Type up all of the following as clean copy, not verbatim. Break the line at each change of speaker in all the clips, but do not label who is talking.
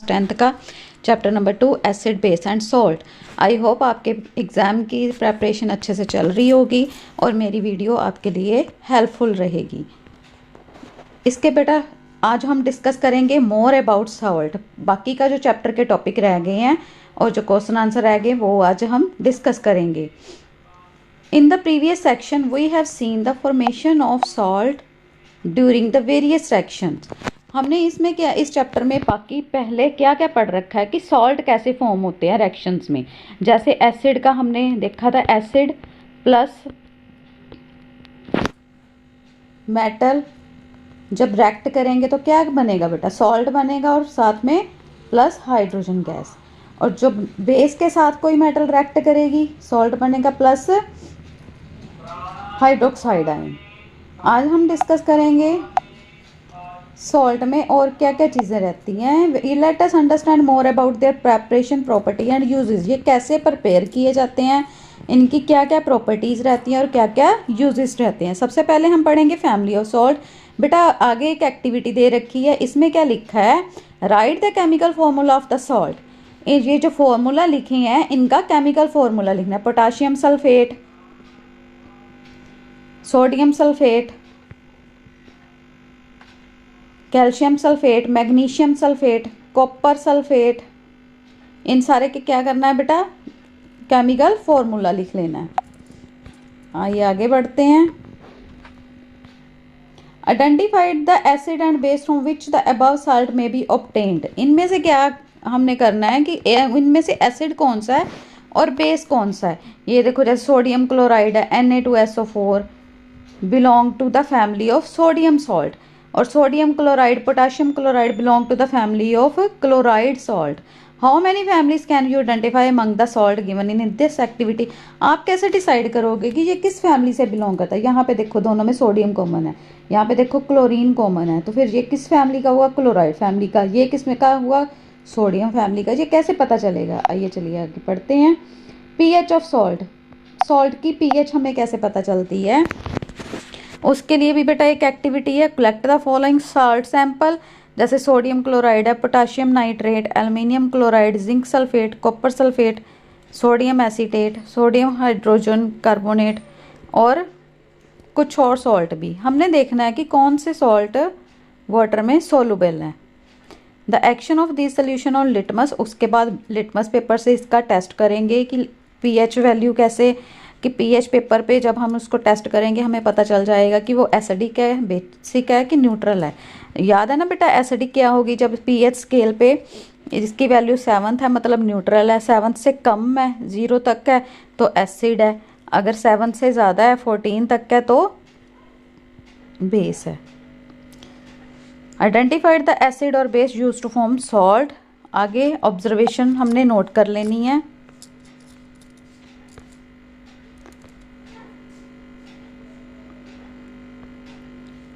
10th का chapter number 2 acid base and salt. I hope आपके exam की preparation अच्छे से चल रही होगी और मेरी वीडियो आपके लिए हेल्पफुल रहेगी। इसके बेटा आज हम डिस्कस करेंगे मोर अबाउट सॉल्ट। बाकी का जो चैप्टर के टॉपिक रह गए हैं और जो क्वेश्चन आंसर रह गए वो आज हम डिस्कस करेंगे। In the previous section we have seen the formation of salt during the various sections. हमने इसमें क्या इस चैप्टर में बाकी पहले क्या क्या पढ़ रखा है कि सॉल्ट कैसे फॉर्म होते हैं रिएक्शंस में। जैसे एसिड का हमने देखा था, एसिड प्लस मेटल जब रिएक्ट करेंगे तो क्या बनेगा बेटा, सॉल्ट बनेगा और साथ में प्लस हाइड्रोजन गैस। और जो बेस के साथ कोई मेटल रिएक्ट करेगी सॉल्ट बनेगा प्लस हाइड्रोक्साइड आयन। आज हम डिस्कस करेंगे सॉल्ट में और क्या क्या चीज़ें रहती हैं। Let us understand more about their preparation property and uses. ये कैसे प्रिपेयर किए जाते हैं, इनकी क्या क्या प्रॉपर्टीज़ रहती हैं और क्या क्या यूजेस रहते हैं। सबसे पहले हम पढ़ेंगे फैमिली ऑफ सॉल्ट। बेटा आगे एक एक्टिविटी दे रखी है, इसमें क्या लिखा है, right the chemical formula of the salt. ये जो फॉर्मूला लिखे हैं इनका केमिकल फॉर्मूला लिखना है। Potassium sulphate, sodium sulphate, calcium sulphate, magnesium sulphate, copper sulphate, इन सारे के क्या करना है बेटा, केमिकल फॉर्मूला लिख लेना है। आइए आगे बढ़ते हैं। Identified the acid and base from which the above salt में बी ऑब्टेन्ड। इनमें से क्या हमने करना है कि इनमें से एसिड कौन सा है और बेस कौन सा है। ये देखो जैसे सोडियम क्लोराइड है Na2SO4 belong to the family of sodium salt, और sodium chloride potassium chloride belong to the family of chloride salt. How many families can you identify among the salt given in this activity. आप कैसे decide करोगे कि ये किस family से belong करता है। यहाँ पे देखो दोनों में सोडियम कॉमन है, यहाँ पे देखो क्लोरीन कॉमन है, तो फिर ये किस फैमिली का हुआ, क्लोराइड फैमिली का। ये किस में का हुआ, सोडियम फैमिली का। ये कैसे पता चलेगा, आइए चलिए आगे पढ़ते हैं। पीएच ऑफ सॉल्ट, सॉल्ट की पीएच हमें कैसे पता चलती है, उसके लिए भी बेटा एक एक्टिविटी है। Collect the following salt sample. जैसे सोडियम क्लोराइड है, potassium nitrate, aluminium chloride, zinc sulphate, copper sulphate, sodium acetate, sodium hydrogen carbonate और कुछ और सॉल्ट भी। हमने देखना है कि कौन से सॉल्ट वाटर में सोलुबल है। The action of this solution on litmus. उसके बाद लिटमस पेपर से इसका टेस्ट करेंगे कि पीएच वैल्यू कैसे, कि पीएच पेपर पे जब हम उसको टेस्ट करेंगे हमें पता चल जाएगा कि वो एसिडिक है, बेसिक है कि न्यूट्रल है। याद है ना बेटा, एसिडिक क्या होगी, जब पीएच स्केल पे इसकी वैल्यू 7 है मतलब न्यूट्रल है, 7 से कम है 0 तक है तो एसिड है, अगर 7 से ज़्यादा है 14 तक है तो बेस है। आइडेंटिफाइड द एसिड और base use to form salt. आगे ऑब्जर्वेशन हमने नोट कर लेनी है।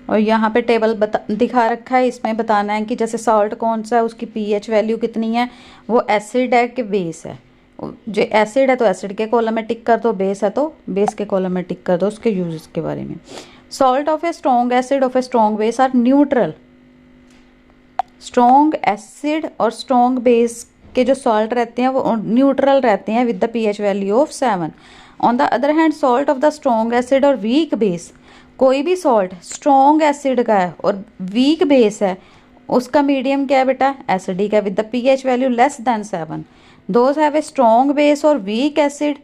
और यहाँ पे टेबल दिखा रखा है, इसमें बताना है कि जैसे सॉल्ट कौन सा है, उसकी पीएच वैल्यू कितनी है, वो एसिड है कि बेस है। जो एसिड है तो एसिड के कॉलम में टिक कर दो, बेस है तो बेस के कॉलम में टिक कर दो। उसके यूजेस के बारे में, salt of a strong acid of a strong base are neutral. Strong acid और स्ट्रॉन्ग बेस के जो सॉल्ट रहते हैं वो न्यूट्रल रहते हैं with the pH value of 7। On the other hand salt of the strong acid और weak base, कोई भी सॉल्ट स्ट्रॉन्ग एसिड का है और वीक बेस है, उसका मीडियम क्या है बेटा, एसिडिक है with the pH value less than 7। Those have a strong base और weak acid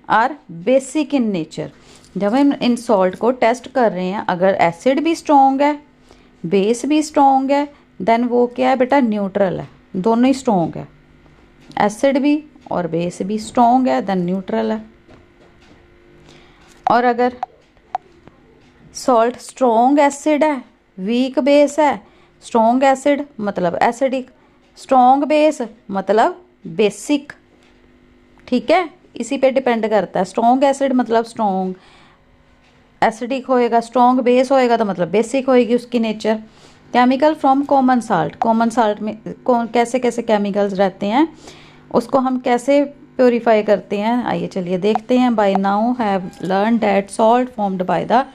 are basic in nature. जब हम इन सॉल्ट को टेस्ट कर रहे हैं, अगर एसिड भी स्ट्रॉन्ग है बेस भी स्ट्रॉन्ग है देन वो क्या है बेटा, न्यूट्रल है। दोनों ही स्ट्रॉन्ग है, एसिड भी और बेस भी स्ट्रॉन्ग है देन न्यूट्रल है। और अगर सॉल्ट स्ट्रॉन्ग एसिड है वीक बेस है, स्ट्रॉन्ग एसिड मतलब एसिडिक, स्ट्रॉन्ग बेस मतलब बेसिक, ठीक है, इसी पे डिपेंड करता है। स्ट्रॉन्ग एसिड मतलब स्ट्रॉन्ग एसिडिक होएगा, स्ट्रॉन्ग बेस होएगा तो मतलब बेसिक होएगी उसकी nature. Chemical from common salt, common salt में कैसे कैसे केमिकल्स रहते हैं, उसको हम कैसे प्योरीफाई करते हैं, आइए चलिए देखते हैं। By now have learn that salt formed by the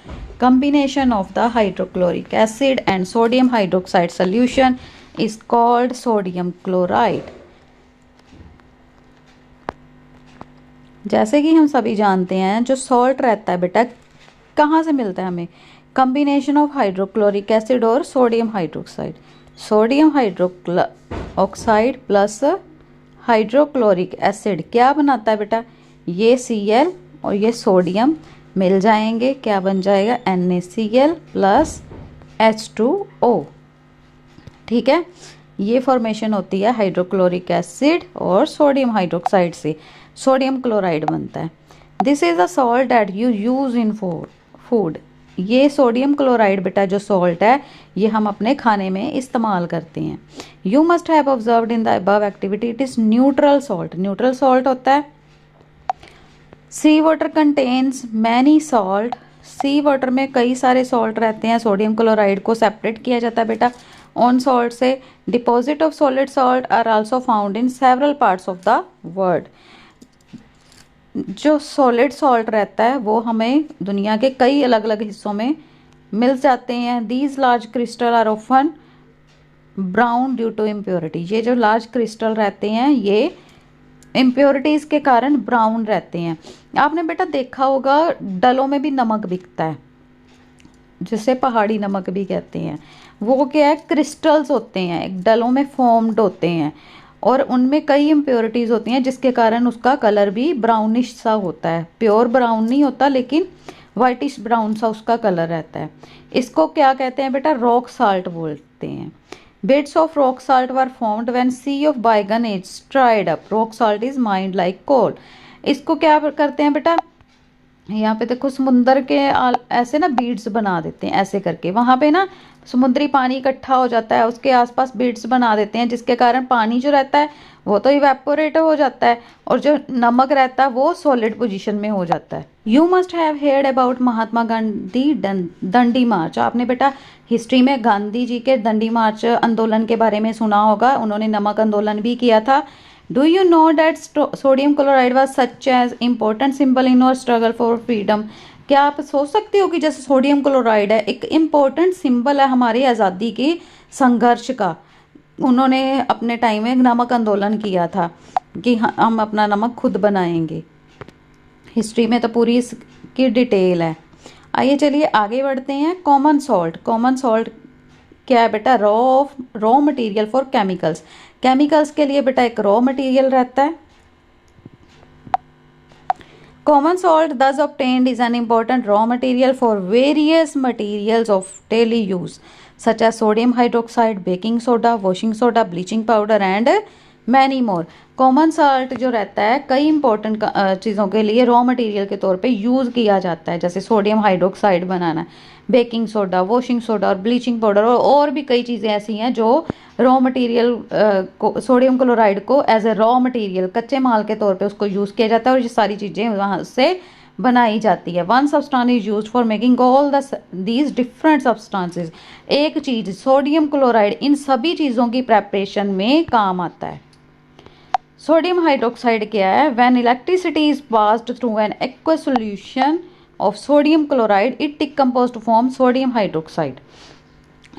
combination of the hydrochloric acid and sodium hydroxide solution is called sodium chloride. जैसे कि हम सभी जानते हैं जो सॉल्ट रहता है बेटा कहाँ से मिलता है हमें, कॉम्बिनेशन ऑफ हाइड्रोक्लोरिक एसिड और sodium hydroxide. Sodium hydroxide plus hydrochloric acid क्या बनाता है बेटा, ये Cl और ये सोडियम मिल जाएंगे, क्या बन जाएगा NaCl प्लस H2O। ठीक है, ये फॉर्मेशन होती है हाइड्रोक्लोरिक एसिड और सोडियम हाइड्रोक्साइड से, सोडियम क्लोराइड बनता है। This is a salt that you use in food. ये सोडियम क्लोराइड बेटा जो सॉल्ट है ये हम अपने खाने में इस्तेमाल करते हैं। You must have observed in the above activity it is neutral salt. Neutral salt होता है सी वाटर कंटेन्स मैनी सॉल्ट। सी वाटर में कई सारे सॉल्ट रहते हैं, सोडियम क्लोराइड को सेपरेट किया जाता है बेटा ऑन सॉल्ट से। Deposit of solid salt are also found in several parts of the world. जो सॉलिड सॉल्ट रहता है वो हमें दुनिया के कई अलग अलग हिस्सों में मिल जाते हैं। These large crystal are often brown due to impurity. ये जो लार्ज क्रिस्टल रहते हैं ये इम्प्योरिटीज़ के कारण ब्राउन रहते हैं। आपने बेटा देखा होगा डलों में भी नमक बिकता है जिसे पहाड़ी नमक भी कहते हैं। वो क्या है, क्रिस्टल्स होते हैं, एक डलों में फॉर्म्ड होते हैं और उनमें कई इम्प्योरिटीज़ होती हैं जिसके कारण उसका कलर भी ब्राउनिश सा होता है। प्योर ब्राउन नहीं होता लेकिन वाइटिश ब्राउन सा उसका कलर रहता है। इसको क्या कहते हैं बेटा, रॉक साल्ट बोलते हैं। Beds of rock salt were formed when sea of bygone age dried up. Rock salt is mined like coal. इसको क्या करते हैं बेटा, यहाँ पे देखो समुंदर के ऐसे ना बीड्स बना देते हैं ऐसे करके, वहाँ पे ना समुद्री पानी इकट्ठा हो जाता है, उसके आसपास बीड्स बना देते हैं जिसके कारण पानी जो रहता है वो तो इवेपोरेट हो जाता है और जो नमक रहता है वो सॉलिड पोजीशन में हो जाता है। You must have हेard about Mahatma Gandhi दंडी मार्च। आपने बेटा हिस्ट्री में गांधी जी के दंडी मार्च आंदोलन के बारे में सुना होगा, उन्होंने नमक आंदोलन भी किया था। Do you know that sodium chloride was such as important symbol in our struggle for freedom. क्या आप सोच सकते हो कि जैसे सोडियम क्लोराइड है एक इम्पोर्टेंट सिंबल है हमारी आज़ादी की संघर्ष का। उन्होंने अपने टाइम में नमक आंदोलन किया था कि हम अपना नमक खुद बनाएंगे। हिस्ट्री में तो पूरी इसकी डिटेल है। आइए चलिए आगे बढ़ते हैं। Common salt. कॉमन सॉल्ट क्या है बेटा, raw material for chemicals. Chemicals के लिए बेटा एक रॉ मटेरियल रहता है। Common salt thus obtained is an important raw material for various materials of daily use such as sodium hydroxide, baking soda, washing soda, bleaching powder and many more. Common salt जो रहता है कई important चीज़ों के लिए raw material के तौर पे यूज़ किया जाता है, जैसे सोडियम हाइड्रोक्साइड बनाना, बेकिंग सोडा, वॉशिंग सोडा और ब्लीचिंग पाउडर और भी कई चीज़ें ऐसी हैं जो रॉ मटेरियल को सोडियम क्लोराइड को एज ए रॉ मटेरियल कच्चे माल के तौर पे उसको यूज़ किया जाता है और ये सारी चीज़ें वहाँ से बनाई जाती है। One substance is used for making all these different substances. एक चीज़ सोडियम क्लोराइड इन सभी चीज़ों की प्रेपरेशन में काम आता है। सोडियम हाइड्रोक्साइड क्या है, when electricity is passed through an aqueous solution of sodium chloride it decompose to form sodium hydroxide.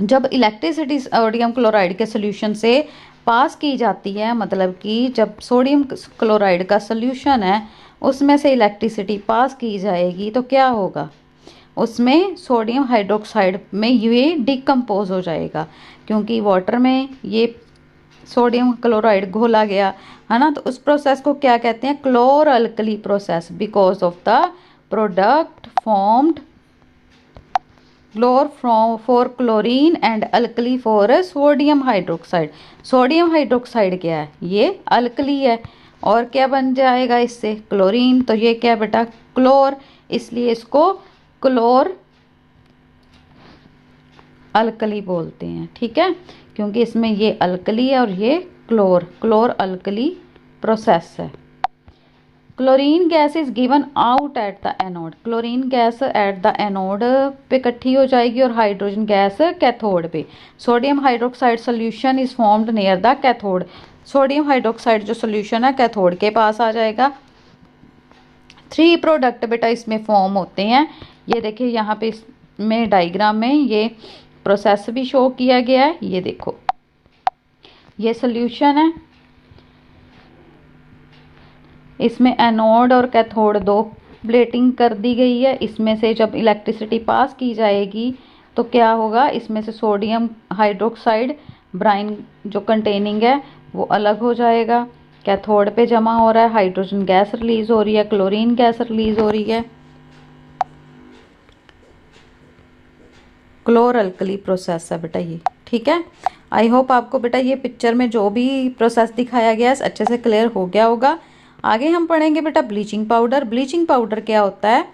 जब इलेक्ट्रिसिटी सोडियम क्लोराइड के सोल्यूशन से पास की जाती है, मतलब कि जब सोडियम क्लोराइड का सोल्यूशन है उसमें से इलेक्ट्रिसिटी पास की जाएगी तो क्या होगा, उसमें सोडियम हाइड्रोक्साइड में ये डिकम्पोज हो जाएगा क्योंकि वाटर में ये सोडियम क्लोराइड घोला गया है ना। तो उस प्रोसेस को क्या कहते हैं, chlor alkali process, because of the product formed chlor for chlorine and alkali for sodium hydroxide. Sodium hydroxide क्या है, ये अल्कली है और क्या बन जाएगा इससे, क्लोरीन। तो ये क्या बेटा, क्लोर, इसलिए इसको क्लोर अल्कली बोलते हैं। ठीक है, क्योंकि इसमें ये अल्कली है और ये क्लोर अल्कली प्रोसेस है। Chlorine gas is given out at the anode. Chlorine gas at the anode पे इकट्ठी हो जाएगी और हाइड्रोजन गैस कैथोड पे। Sodium hydroxide solution is formed near the cathode. Sodium hydroxide जो सोल्यूशन है कैथोड के पास आ जाएगा। 3 प्रोडक्ट बेटा इसमें फॉर्म होते हैं। ये देखिए यहाँ पे इसमें डायग्राम में ये प्रोसेस भी शो किया गया है, ये देखो ये सोल्यूशन है, इसमें एनोड और कैथोड दो प्लेटिंग कर दी गई है। इसमें से जब इलेक्ट्रिसिटी पास की जाएगी तो क्या होगा, इसमें से सोडियम हाइड्रोक्साइड ब्राइन जो कंटेनिंग है वो अलग हो जाएगा, कैथोड पे जमा हो रहा है, हाइड्रोजन गैस रिलीज हो रही है, क्लोरीन गैस रिलीज हो रही है। क्लोर अल्कली प्रोसेस है बेटा ये, ठीक है। आई होप आपको बेटा ये पिक्चर में जो भी प्रोसेस दिखाया गया है अच्छे से क्लियर हो गया होगा। आगे हम पढ़ेंगे बेटा ब्लीचिंग पाउडर। ब्लीचिंग पाउडर क्या होता है?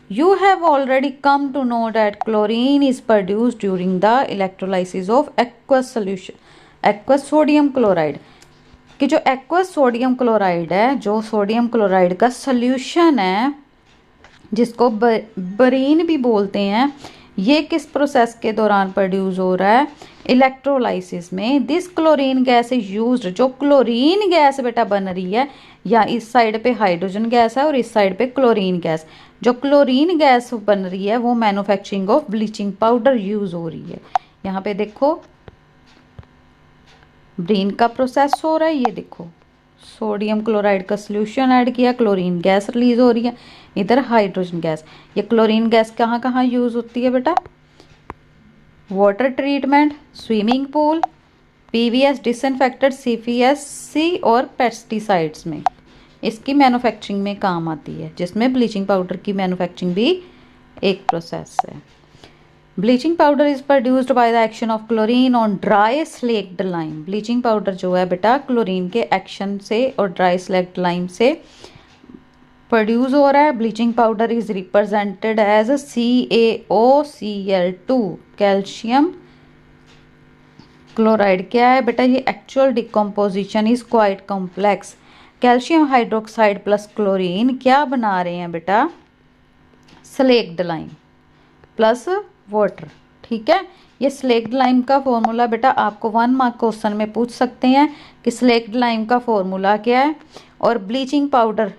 You have already come to know that chlorine is produced during the electrolysis of aqueous solution, aqueous sodium chloride. कि जो एक्वस सोडियम क्लोराइड है, जो सोडियम क्लोराइड का सोल्यूशन है जिसको बरीन भी बोलते हैं, ये किस प्रोसेस के दौरान प्रोड्यूस हो रहा है? इलेक्ट्रोलाइसिस में। This chlorine gas is used, जो क्लोरीन गैस बेटा बन रही है, या इस साइड पे हाइड्रोजन गैस है और इस साइड पे क्लोरीन गैस, जो क्लोरीन गैस बन रही है वो manufacturing of bleaching powder use हो रही है। यहाँ पे देखो ब्रीन का प्रोसेस हो रहा है, ये देखो सोडियम क्लोराइड का सोल्यूशन ऐड किया, क्लोरीन गैस रिलीज हो रही है, इधर हाइड्रोजन गैस। ये क्लोरीन गैस कहाँ कहाँ यूज होती है बेटा? Water treatment, swimming pool, PVS disinfected, CPSC और पेस्टिसाइड्स में इसकी मैन्युफैक्चरिंग में काम आती है, जिसमें ब्लीचिंग पाउडर की मैन्युफैक्चरिंग भी एक प्रोसेस है। Bleaching powder is produced by the action of chlorine on dry slaked lime. Bleaching powder जो है बेटा क्लोरीन के एक्शन से और ड्राई स्लेक्ड लाइम से प्रोड्यूस हो रहा है। Bleaching powder is represented as CaOCl2, calcium chloride. क्या है बेटा ये? Actual decomposition is quite complex. Calcium hydroxide plus chlorine क्या बना रहे हैं बेटा? स्लेक्ड लाइम प्लस वाटर, ठीक है। ये स्लेक्ड लाइम का फॉर्मूला बेटा आपको 1 मार्क क्वेश्चन में पूछ सकते हैं कि स्लेक्ड लाइम का फॉर्मूला क्या है और ब्लीचिंग पाउडर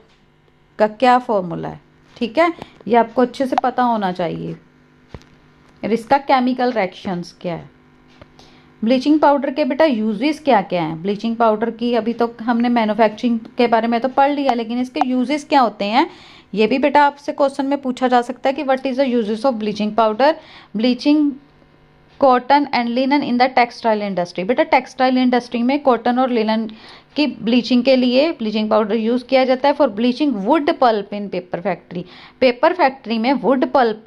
का क्या फॉर्मूला है, ठीक है। ये आपको अच्छे से पता होना चाहिए। और इसका केमिकल रिएक्शंस क्या है। ब्लीचिंग पाउडर के बेटा यूजेस क्या क्या हैं? ब्लीचिंग पाउडर की अभी तो हमने मैन्युफैक्चरिंग के बारे में तो पढ़ लिया, लेकिन इसके यूजेस क्या होते हैं ये भी बेटा आपसे क्वेश्चन में पूछा जा सकता है कि what is the uses of bleaching powder. Bleaching cotton and linen in the textile industry. बेटा टेक्सटाइल इंडस्ट्री में कॉटन और लिनन की ब्लीचिंग के लिए ब्लीचिंग पाउडर यूज किया जाता है। For bleaching wood pulp in paper factory, paper factory में वुड पल्प।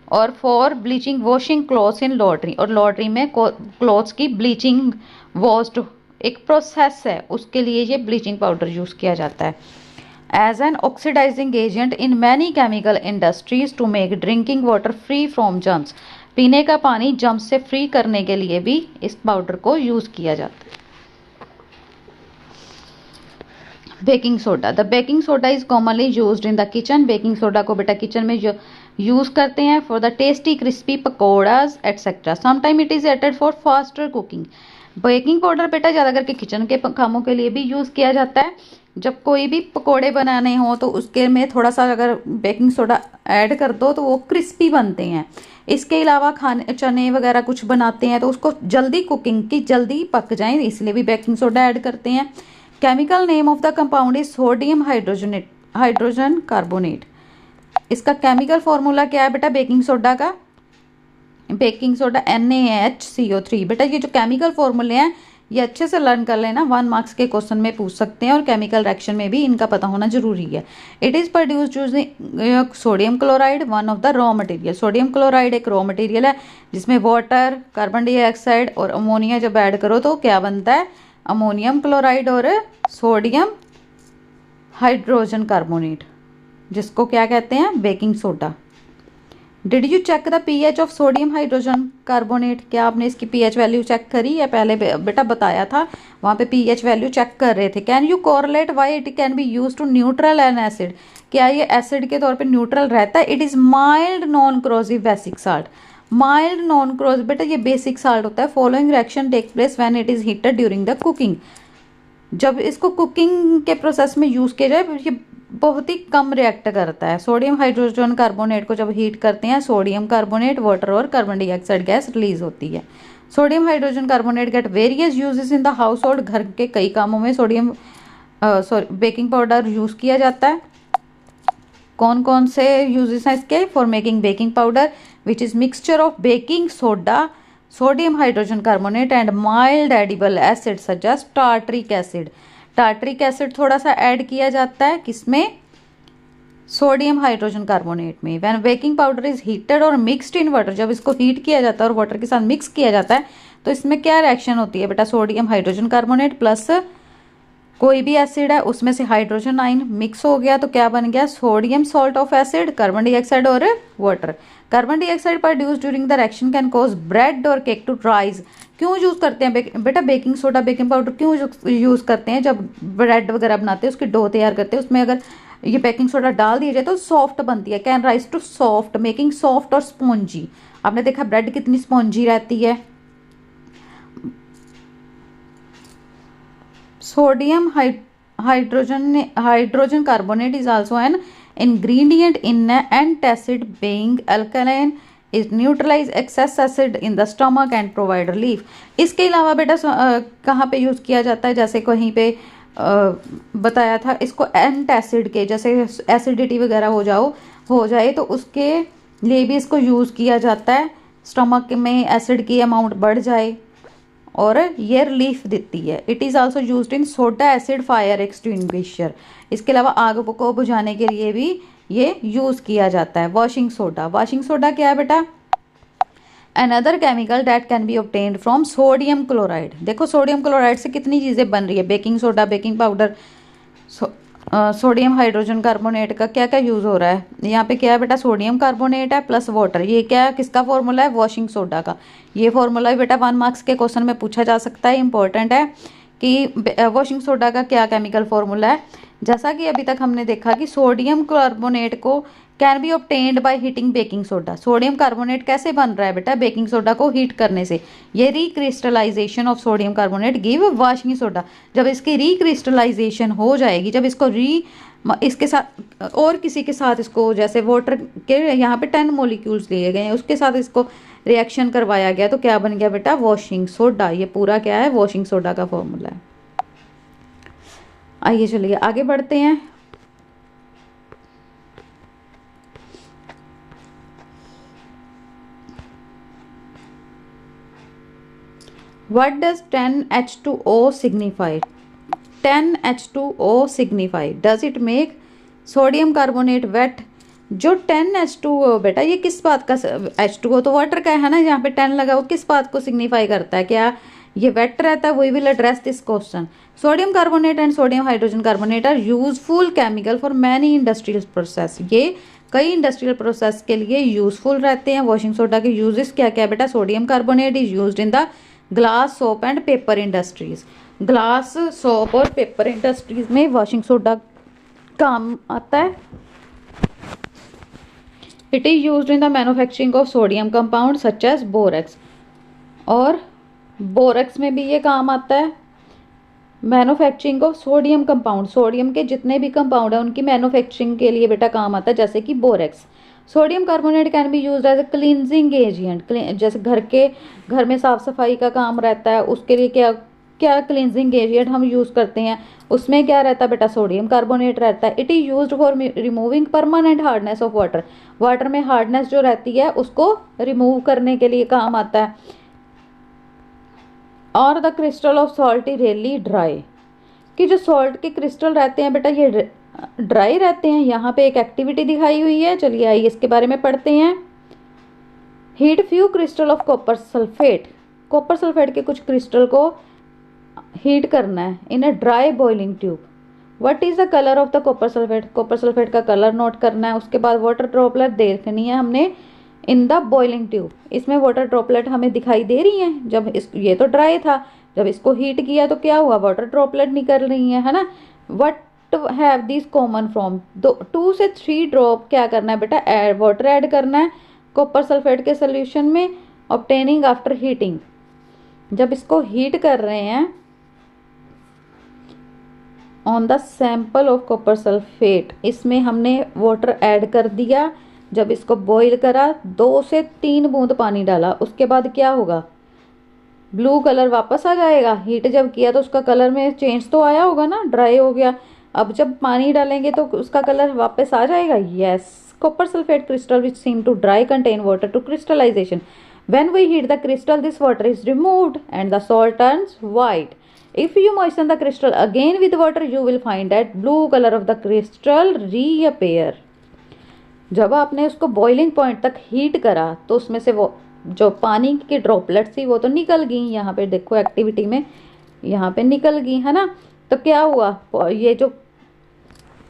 और for bleaching washing clothes in laundry, और लॉन्ड्री में क्लॉथ्स की ब्लीचिंग वॉश्ड एक प्रोसेस है, उसके लिए ये ब्लीचिंग पाउडर यूज किया जाता है। As an oxidising agent in many chemical industries to make drinking water free from germs. पीने का पानी जर्म्स से फ्री करने के लिए भी इस पाउडर को यूज किया जाता है। Baking soda, the baking soda is commonly used in the kitchen. Baking soda को बेटा किचन में जो यूज करते हैं for the tasty crispy pakoras etcetera. Sometime it is added for faster cooking. Baking powder बेटा ज़्यादा करके किचन के कामों के लिए भी यूज़ किया जाता है। जब कोई भी पकोड़े बनाने हो तो उसके में थोड़ा सा अगर बेकिंग सोडा ऐड कर दो तो वो क्रिस्पी बनते हैं। इसके अलावा खाने चने वगैरह कुछ बनाते हैं तो उसको जल्दी कुकिंग की जल्दी पक जाए, इसलिए भी बेकिंग सोडा ऐड करते हैं। Chemical name of the compound is sodium hydrogen carbonate. इसका केमिकल फॉर्मूला क्या है बेटा बेकिंग सोडा का? Baking soda NaHCO3। बेटा ये जो केमिकल फॉर्मूले हैं ये अच्छे से लर्न कर लेना, 1 मार्क्स के क्वेश्चन में पूछ सकते हैं और केमिकल रिएक्शन में भी इनका पता होना जरूरी है। It is produced using sodium chloride, one of the raw material. Sodium chloride एक रॉ मटेरियल है जिसमें वाटर, कार्बन डाइऑक्साइड और अमोनिया जब ऐड करो तो क्या बनता है? अमोनियम क्लोराइड और सोडियम हाइड्रोजन कार्बोनेट, जिसको क्या कहते हैं? Baking soda. Did you check the pH of sodium hydrogen carbonate? क्या आपने इसकी pH वैल्यू चेक करी या पहले बेटा बताया था वहाँ पे pH वैल्यू चेक कर रहे थे। Can you correlate why it can be use to neutral an acid? क्या ये एसिड के तौर पे न्यूट्रल रहता है? It is mild non corrosive basic salt. Mild non क्रोज बेटा ये बेसिक साल्ट होता है। Following reaction take place when it is heated during the cooking. जब इसको कुकिंग के प्रोसेस में यूज किया जाए ये बहुत ही कम रिएक्ट करता है। सोडियम हाइड्रोजन कार्बोनेट को जब हीट करते हैं सोडियम कार्बोनेट, वाटर और कार्बन डाइऑक्साइड गैस रिलीज होती है। Sodium hydrogen carbonate get various uses in the household, घर के कई कामों में सोडियम बेकिंग पाउडर यूज किया जाता है। कौन कौन से यूजेस हैं इसके? For making baking powder which is mixture of baking soda, sodium hydrogen carbonate and mild edible acid such as tartaric acid. Tartaric acid थोड़ा सा ऐड किया जाता है किसमें? सोडियम हाइड्रोजन कार्बोनेट में। When baking powder is heated और mixed in water, जब इसको हीट किया जाता है और वाटर के साथ मिक्स किया जाता है तो इसमें क्या रिएक्शन होती है बेटा? सोडियम हाइड्रोजन कार्बोनेट प्लस कोई भी एसिड है उसमें से हाइड्रोजन आयन मिक्स हो गया तो क्या बन गया? Sodium salt of acid, carbon dioxide और water. Carbon dioxide produce during the reaction can cause bread और केक टू राइज। क्यों यूज करते हैं बेटा बेकिंग सोडा बेकिंग पाउडर? क्यों यूज करते हैं? जब ब्रेड वगैरह बनाते हैं उसकी डो तैयार करते हैं उसमें अगर ये बेकिंग सोडा डाल दिया जाए तो सॉफ्ट बनती है। Can rise to soft, making soft और स्पॉन्जी। आपने देखा ब्रेड कितनी स्पॉन्जी रहती है। Sodium hydrogen carbonate is also an ingredient in antacid, being alkaline is neutralize excess acid in the stomach and provide relief। इसके अलावा बेटा कहाँ पे यूज किया जाता है? जैसे कहीं पे बताया था इसको एंटासिड के, जैसे एसिडिटी वगैरह हो जाए तो उसके लिए भी इसको यूज किया जाता है। स्टमक में एसिड की अमाउंट बढ़ जाए और ये रिलीफ देती है। It is also used in soda acid fire extinguisher. इसके अलावा आग को बुझाने के लिए भी ये यूज किया जाता है। वॉशिंग सोडा, वॉशिंग सोडा क्या है बेटा? Another chemical that can be obtained from sodium chloride. देखो सोडियम क्लोराइड से कितनी चीज़ें बन रही है, baking soda baking powder, sodium hydrogen carbonate का क्या क्या यूज़ हो रहा है? यहाँ पे क्या है बेटा? सोडियम कार्बोनेट है प्लस वाटर। ये क्या है? किसका फॉर्मूला है? वॉशिंग सोडा का। ये फॉर्मूला भी बेटा 1 मार्क्स के क्वेश्चन में पूछा जा सकता है। इंपॉर्टेंट है कि वॉशिंग सोडा का क्या केमिकल फॉर्मूला है। जैसा कि अभी तक हमने देखा कि सोडियम कार्बोनेट को can be obtained by heating baking soda. Sodium carbonate कैसे बन रहा है बेटा? बेकिंग सोडा को हीट करने से। ये recrystallisation of sodium carbonate give washing soda. जब इसकी रिक्रिस्टलाइजेशन हो जाएगी, जब इसको इसके साथ और किसी के साथ इसको, जैसे वाटर के यहाँ पे 10 मॉलिक्यूल्स लिए गए हैं उसके साथ इसको रिएक्शन करवाया गया तो क्या बन गया बेटा? Washing soda. ये पूरा क्या है? वॉशिंग सोडा का फॉर्मूला है। आइए चलिए आगे बढ़ते हैं। What does 10H2O signify? 10H2O signify, does it make sodium carbonate wet? जो 10H2O बेटा ये किस बात का? H2O तो वाटर का है ना, यहाँ पे 10 लगा वो किस बात को सिग्निफाई करता है? क्या ये वेट रहता है? We will address this question. Sodium carbonate and sodium hydrogen carbonate are useful chemical for many industrial process. ये कई इंडस्ट्रियल प्रोसेस के लिए यूजफुल रहते हैं। वॉशिंग सोडा के यूजेस क्या क्या बेटा? Sodium carbonate is used in the glass soap and paper industries. Glass soap और पेपर इंडस्ट्रीज में वॉशिंग सोडा काम आता है। It is used in the manufacturing of sodium compound such as borax. और बोरेक्स में भी ये काम आता है। Manufacturing of sodium compound, sodium के जितने भी कंपाउंड है उनकी मैन्युफैक्चरिंग के लिए बेटा काम आता है, जैसे कि borax. Sodium carbonate can be used as a cleansing agent. जैसे घर में साफ सफाई का काम रहता है, उसके लिए क्या क्या क्लींजिंग एजेंट हम यूज करते हैं? उसमें क्या रहता है बेटा? सोडियम कार्बोनेट रहता है। It is used for removing permanent hardness of water. Water में हार्डनेस जो रहती है उसको रिमूव करने के लिए काम आता है। और the crystal of salt is really dry, कि जो सॉल्ट के क्रिस्टल रहते हैं बेटा ये ड्राई रहते हैं। यहाँ पे एक एक्टिविटी दिखाई हुई है, चलिए आइए इसके बारे में पढ़ते हैं। Heat few crystal of copper sulphate. Copper sulphate के कुछ क्रिस्टल को हीट करना है in a dry boiling tube. What is the colour of the copper sulphate? Copper sulphate का कलर नोट करना है। उसके बाद वाटर ड्रॉपलेट देखनी है हमने इन द बॉइलिंग ट्यूब। इसमें वाटर ड्रॉपलेट हमें दिखाई दे रही हैं। जब ये तो ड्राई था, जब इसको हीट किया तो क्या हुआ? वाटर ड्रॉपलेट निकल रही है ना। What have this common from? 2 से 3 ड्रॉप क्या करना है बेटा? वाटर ऐड करना है कॉपर सल्फेट के सोल्यूशन में। ऑब्टेनिंग आफ्टर हीटिंग, जब इसको हीट कर रहे हैं on the sample of copper sulphate, इसमें हमने वाटर ऐड कर दिया। जब इसको बॉईल करा 2 से 3 बूंद पानी डाला, उसके बाद क्या होगा? ब्लू कलर वापस आ जाएगा। हीट जब किया तो उसका कलर में चेंज तो आया होगा ना, ड्राई हो गया। अब जब पानी डालेंगे तो उसका कलर वापस आ जाएगा। Yes, copper sulphate crystal which seem to dry contain water to crystallisation. When we heat the crystal, this water is removed and the salt turns white. If you moisten the crystal again with water, you will find that blue color of the crystal reappear. जब आपने उसको boiling point तक heat करा तो उसमें से वो जो पानी की ड्रॉपलेट थी वो तो निकल गई। यहाँ पे देखो एक्टिविटी में, यहाँ पे निकल गई है ना। तो क्या हुआ, ये जो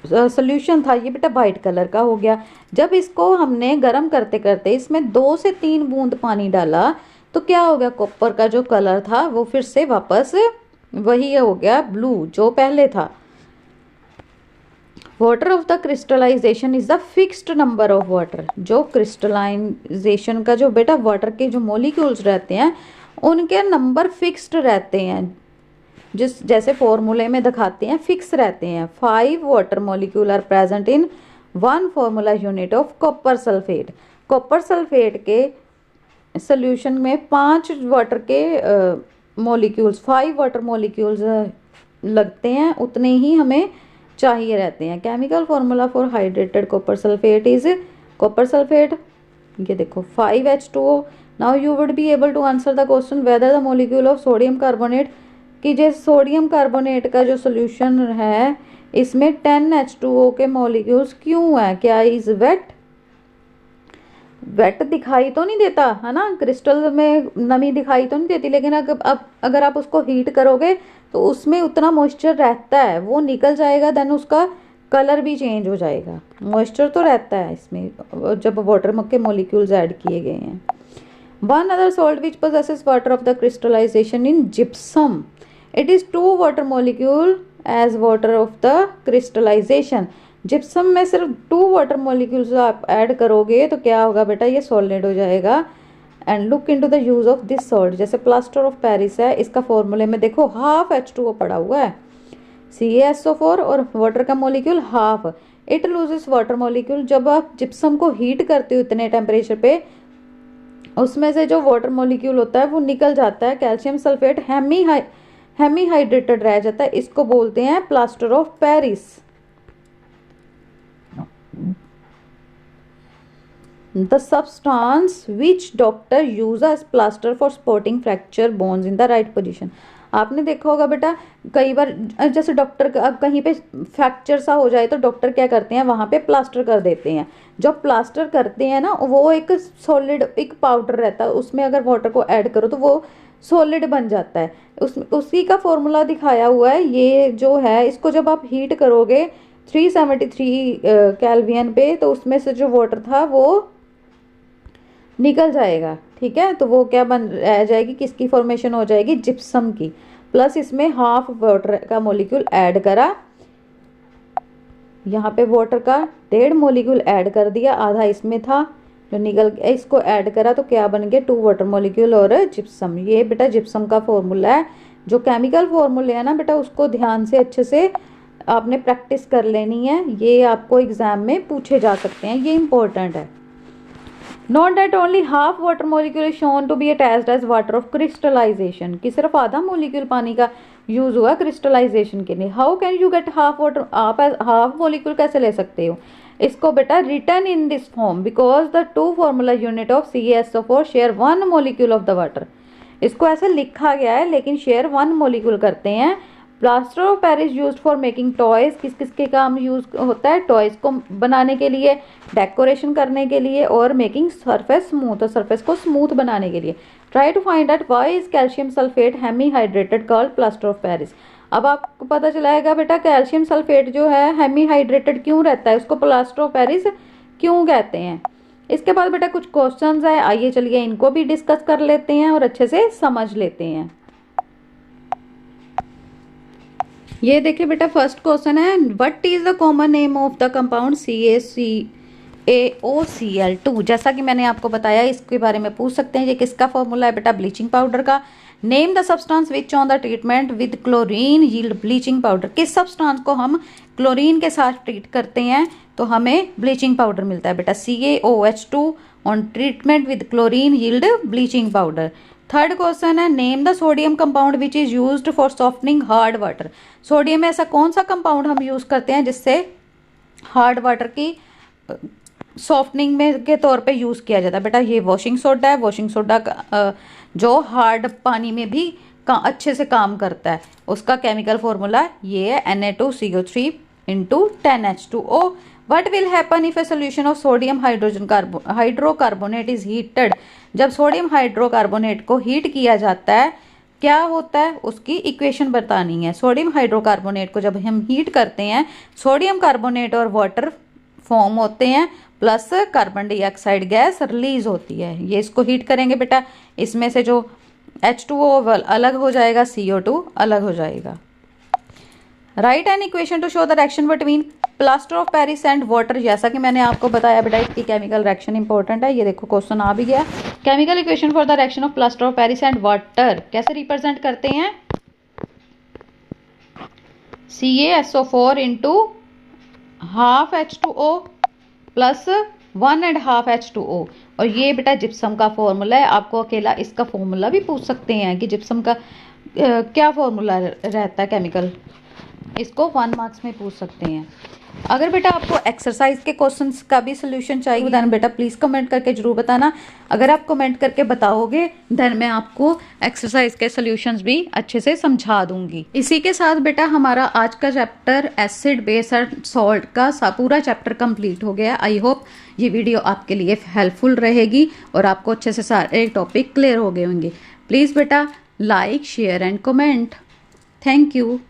सोल्यूशन था ये बेटा वाइट कलर का हो गया। जब इसको हमने गर्म करते करते इसमें 2 से 3 बूंद पानी डाला तो क्या हो गया, कॉपर का जो कलर था वो फिर से वापस वही हो गया ब्लू जो पहले था। Water of the crystallisation is the fixed number of water. जो क्रिस्टलाइजेशन का जो बेटा वाटर के जो मॉलिक्यूल्स रहते हैं उनके नंबर फिक्स्ड रहते हैं, जिस जैसे फॉर्मूले में दिखाते हैं फिक्स रहते हैं। 5 water molecule are present in 1 formula unit of copper sulphate. Copper sulphate के सोल्यूशन में 5 वाटर के मॉलिक्यूल्स, 5 वाटर मॉलिक्यूल्स लगते हैं, उतने ही हमें चाहिए रहते हैं। Chemical formula for hydrated copper sulphate is copper sulphate, ये देखो 5H2O। Now you would be able to answer the question whether the molecule of sodium carbonate, कि जैसे सोडियम कार्बोनेट का जो सोल्यूशन है इसमें 10H2O के मॉलिक्यूल्स क्यों है, क्या इज वेट। वेट दिखाई तो नहीं देता है ना, क्रिस्टल में नमी दिखाई तो नहीं देती, लेकिन अगर आप उसको हीट करोगे तो उसमें उतना मॉइस्चर रहता है, वो निकल जाएगा, देन उसका कलर भी चेंज हो जाएगा। मॉइस्चर तो रहता है इसमें जब वाटर के मॉलिक्यूल्स ऐड किए गए हैं। One other salt which possesses water of the crystallisation in gypsum, it is 2 water molecule as water of the crystallisation. Gypsum में सिर्फ 2 वाटर मॉलिक्यूल्स आप ऐड करोगे तो क्या होगा बेटा, ये सॉलिड हो जाएगा। And look into the use of this salt, जैसे प्लास्टर ऑफ पेरिस है, इसका फॉर्मूले में देखो हाफ H2O पड़ा हुआ है, CaSO4 और वाटर का molecule half. It loses water molecule, जब आप जिप्सम को हीट करते हो इतने टेम्परेचर पे, उसमें से जो वाटर मॉलिक्यूल होता है वो निकल जाता है। कैल्शियम सल्फेट हेमी हाइड्रेटेड रह जाता है, इसको बोलते हैं plaster of Paris. The substance which doctor uses plaster for supporting fracture bones in the right position. आपने देखा होगा बेटा कई बार जैसे डॉक्टर कहीं पे फ्रैक्चर सा हो जाए तो डॉक्टर क्या करते हैं, वहां पे प्लास्टर कर देते हैं। जब प्लास्टर करते हैं ना वो एक सॉलिड एक पाउडर रहता है, उसमें अगर वाटर को ऐड करो तो वो सॉलिड बन जाता है। उसी का फॉर्मूला दिखाया हुआ है। ये जो है इसको जब आप हीट करोगे 373 केल्विन पे तो उसमें से जो वाटर था वो निकल जाएगा। ठीक है, तो वो क्या बन रह जाएगी, किसकी फॉर्मेशन हो जाएगी, जिप्सम की। प्लस इसमें हाफ वाटर का मॉलिक्यूल ऐड करा, यहाँ पे वाटर का 1.5 मॉलिक्यूल ऐड कर दिया, आधा इसमें था जो निकल गया, इसको ऐड करा तो क्या बन गया 2 वाटर मॉलिक्यूल और जिप्सम। ये बेटा जिप्सम का फॉर्मूला है। जो केमिकल फॉर्मूले है ना बेटा उसको ध्यान से अच्छे से आपने प्रैक्टिस कर लेनी है, ये आपको एग्जाम में पूछे जा सकते हैं, ये इंपॉर्टेंट है। Note that only half water molecule is shown to be attached as water of crystallization, कि सिर्फ आधा मोलिक्यूल पानी का यूज हुआ क्रिस्टलाइजेशन के लिए। How can you get half water, आप हाफ मोलिक्यूल कैसे ले सकते हो इसको बेटा, return in this form because the 2 formula unit of CaSO4 share 1 molecule of the water. इसको ऐसे लिखा गया है लेकिन शेयर 1 मोलिक्यूल करते हैं। Plaster of Paris used for making toys, किस किस के काम यूज होता है, टॉयज को बनाने के लिए, डेकोरेशन करने के लिए और मेकिंग सरफेस स्मूथ, और सरफेस को स्मूथ बनाने के लिए। Try to find out why is calcium sulphate hemi hydrated called plaster of Paris. अब आपको पता चलाएगा बेटा कैल्शियम सल्फेट जो है हेमी हाइड्रेटेड क्यों रहता है, उसको प्लास्टर ऑफ पेरिस क्यों कहते हैं। इसके बाद बेटा कुछ क्वेश्चंस है, आइए चलिए इनको भी डिस्कस कर लेते हैं और अच्छे से समझ लेते हैं। ये देखिए बेटा फर्स्ट क्वेश्चन है, what is the common name of the compound CaCaOCl2। जैसा कि मैंने आपको बताया इसके बारे में पूछ सकते हैं। ये किसका फॉर्मूला है बेटा, ब्लीचिंग पाउडर का। Name the substance which on the treatment with chlorine yield bleaching powder. किस सब्सटेंस को हम क्लोरीन के साथ ट्रीट करते हैं तो हमें ब्लीचिंग पाउडर मिलता है बेटा। CaOH2 on treatment with chlorine yield bleaching powder. Third question है, name the sodium compound which is used for softening hard water. Sodium में ऐसा कौन सा कंपाउंड हम यूज करते हैं जिससे हार्ड वाटर की सॉफ्टनिंग में के तौर पे यूज किया जाता है? बेटा ये वॉशिंग सोडा है। वॉशिंग सोडा जो हार्ड पानी में भी अच्छे से काम करता है, उसका केमिकल फॉर्मूला ये है Na2CO3 into 10H2O। What will happen if a solution of sodium hydrocarbonate is heated. जब सोडियम हाइड्रोकार्बोनेट को हीट किया जाता है क्या होता है, उसकी इक्वेशन बतानी है। सोडियम हाइड्रोकार्बोनेट को जब हम हीट करते हैं, सोडियम कार्बोनेट और वाटर फॉर्म होते हैं, plus carbon dioxide gas release होती है। ये इसको हीट करेंगे बेटा, इसमें से जो H2O अलग हो जाएगा, CO2 अलग हो जाएगा। Right an equation two show the reaction between plaster of Paris and water. जैसा कि मैंने आपको बताया बेटा इसकी केमिकल रिएक्शन इंपॉर्टेंट है। ये देखो क्वेश्चन आ भी गया। Chemical equation for the reaction of plaster of Paris and water कैसे रिप्रेजेंट करते हैं? CaSO4 into half H2O plus 1.5 H2O। और ये बेटा जिप्सम का फॉर्मूला है। आपको अकेला इसका फॉर्मूला भी पूछ सकते हैं कि जिप्सम का क्या फॉर्मूला रहता है केमिकल, इसको 1 मार्क्स में पूछ सकते हैं। अगर बेटा आपको एक्सरसाइज के क्वेश्चंस का भी सोल्यूशन चाहिए देन बेटा प्लीज कमेंट करके जरूर बताना। अगर आप कमेंट करके बताओगे देन मैं आपको एक्सरसाइज के सोल्यूशंस भी अच्छे से समझा दूंगी। इसी के साथ बेटा हमारा आज का chapter acid base and salt का पूरा चैप्टर कंप्लीट हो गया। आई होप ये वीडियो आपके लिए हेल्पफुल रहेगी और आपको अच्छे से सारे टॉपिक क्लियर हो गए होंगे। प्लीज बेटा like share and comment. Thank you.